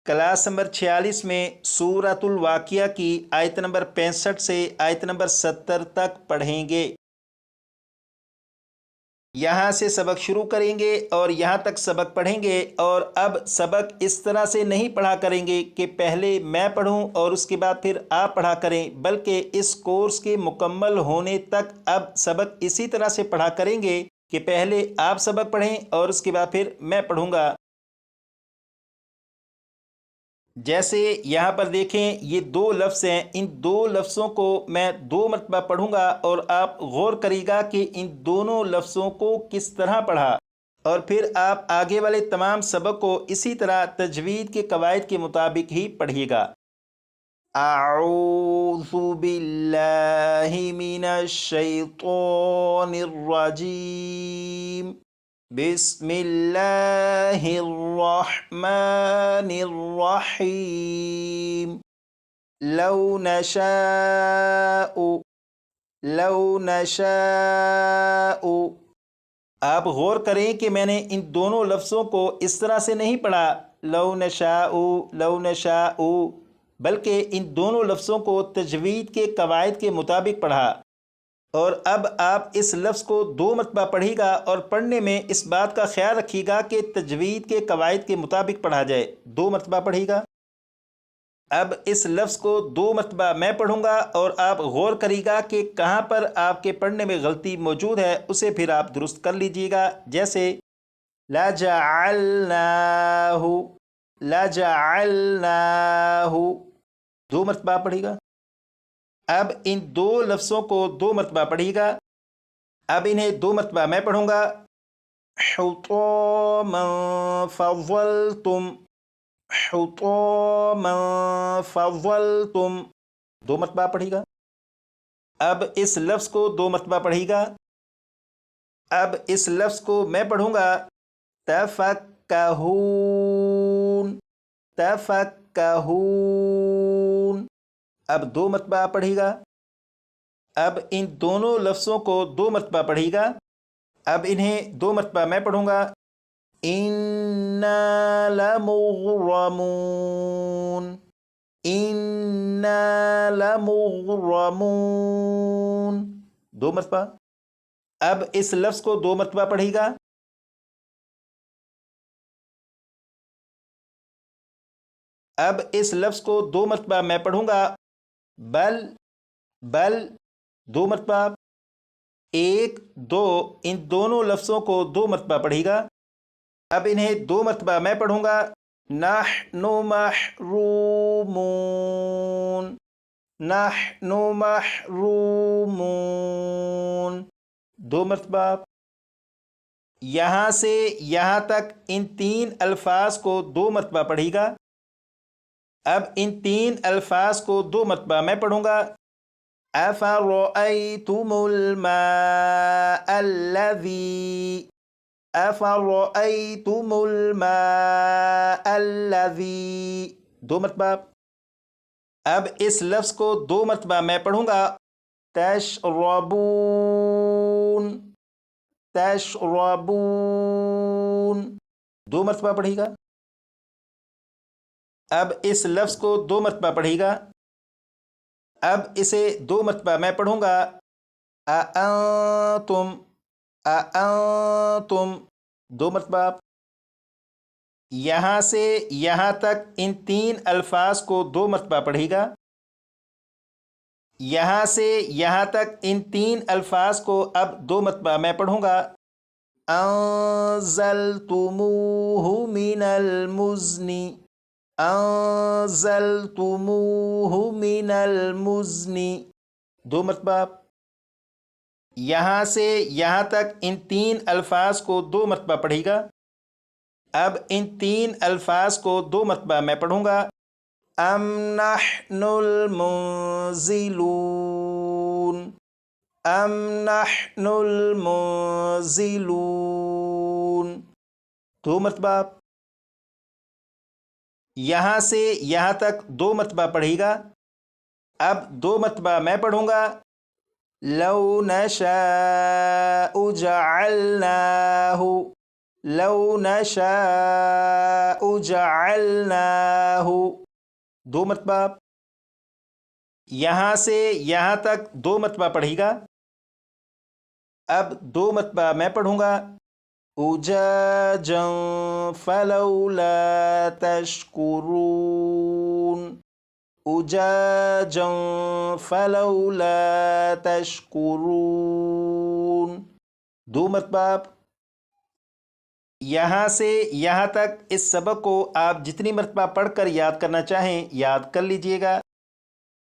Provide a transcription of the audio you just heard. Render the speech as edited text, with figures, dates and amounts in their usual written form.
Class number 46 में सूरतुल वाक़िया की आयत नंबर 65 से आयत नंबर 70 तक पढ़ेंगे। यहाँ से सबक शुरू करेंगे और यहाँ तक सबक पढ़ेंगे। और अब सबक इस तरह से नहीं पढ़ा करेंगे कि पहले मैं पढ़ूं और उसके बाद फिर आप पढ़ा करें, बल्कि इस कोर्स के मुकम्मल होने तक अब सबक इसी तरह से पढ़ा करेंगे कि पहले आप सबक पढ़ें और उसके बाद फिर मैं पढ़ूंगा। जैसे यहाँ पर देखें, ये दो लफ्ज़ हैं, इन दो लफ्ज़ों को मैं दो मरतबा पढ़ूंगा और आप गौर करिएगा कि इन दोनों लफ्ज़ों को किस तरह पढ़ा, और फिर आप आगे वाले तमाम सबक को इसी तरह तजवीद के कवायद के मुताबिक ही पढ़िएगा। अऊज़ु बिल्लाहि मिनश शैतानिर रजीम, बिस्मिल्लाहिर्रहमानिर्रहीम। लौ नशाउ। आप गौर करें कि मैंने इन दोनों लफ्ज़ों को इस तरह से नहीं पढ़ा लौ नशाउ, बल्कि इन दोनों लफ्ज़ों को तजवीद के कवायद के मुताबिक पढ़ा। और अब आप इस लफ्ज़ को दो मरतबा पढ़िएगा और पढ़ने में इस बात का ख्याल रखिएगा कि तजवीद के कवायद के मुताबिक पढ़ा जाए। दो मरतबा पढ़िएगा। अब इस लफ्ज़ को दो मरतबा मैं पढ़ूंगा और आप गौर करिएगा कि कहाँ पर आपके पढ़ने में गलती मौजूद है, उसे फिर आप दुरुस्त कर लीजिएगा। जैसे लजअलनाहु, लजअलनाहु, दो मरतबा पढ़िएगा। अब इन दो लफ्ज़ों को दो मरतबा पढ़िएगा। अब इन्हें दो मरतबा मैं पढ़ूंगा। हुतामन फज़्ज़लतुम, हुतामन फज़्ज़लतुम, दो मरतबा पढ़िएगा। अब इस लफ्ज़ को दो मरतबा पढ़िएगा। अब इस लफ्ज़ को मैं पढ़ूंगा। तफक्कहून, तफक्कहून, अब दो मरतबा पढ़िएगा। अब इन दोनों लफ्ज़ों को दो मरतबा पढ़िएगा। अब इन्हें दो मरतबा मैं पढ़ूंगा। इन्ना लमुग़रमून, इन्ना लमुग़रमून, दो मरतबा। अब इस लफ्ज़ को दो मरतबा पढ़िएगा। अब इस लफ्ज़ को दो मरतबा मैं पढ़ूंगा। बल, बल, दो मरतबा। एक, दो, इन दोनों लफ्ज़ों को दो मरतबा पढ़िएगा। अब इन्हें दो मरतबा मैं पढ़ूंगा। नहनु महरूमून, नहनु महरूमून, दो मरतबा। यहाँ से यहाँ तक इन तीन अल्फाज को दो मरतबा पढ़िएगा। अब इन तीन अल्फाज को दो मरतबा मैं पढ़ूंगा। अफ़रअयतुमुल माअल्लज़ी, अफ़रअयतुमुल माअल्लज़ी, दो मरतबा। अब इस लफ्ज़ को दो मरतबा मैं पढ़ूंगा। तशरबून, तशरबून, दो मरतबा पढ़िएगा। अब इस लफ्ज़ को दो मरतबा पढ़िएगा। अब इसे दो मरतबा मैं पढ़ूंगा। अअंतुम, अअंतुम, दो मरतबा। यहाँ से यहाँ तक इन तीन अल्फाज को दो मरतबा पढ़िएगा। यहाँ से यहाँ तक इन तीन अल्फाज को अब दो मरतबा मैं पढ़ूंगा। अंज़लतुमूहु मिनल मुज़्नी, अंज़लतुमूहु मिनल मुज़्नी, दो मरतबा। यहाँ से यहाँ तक इन तीन अल्फाज को दो मरतबा पढ़िएगा। अब इन तीन अल्फाज को दो मरतबा मैं पढ़ूंगा। अम नहनुल मुंज़िलून, अम नहनुल मुंज़िलून, दो मरतबा। यहाँ से यहाँ तक दो मरतबा पढ़िएगा। अब दो मरतबा मैं पढ़ूंगा। लौ नशाउ जअलनाहु, لو نشاء جعلناہ، 2 مرتبہ، یہاں سے یہاں تک 2 مرتبہ پڑھے گا. اب 2 مرتبہ میں پڑھوں گا. اجاجا فلولا تشکرون، اجاجا فلولا تشکرون، 2 مرتبہ. یہاں سے یہاں تک اس سبق کو آپ جتنی مرتبہ پڑھ کر یاد کرنا چاہیں یاد کر لیجئے گا.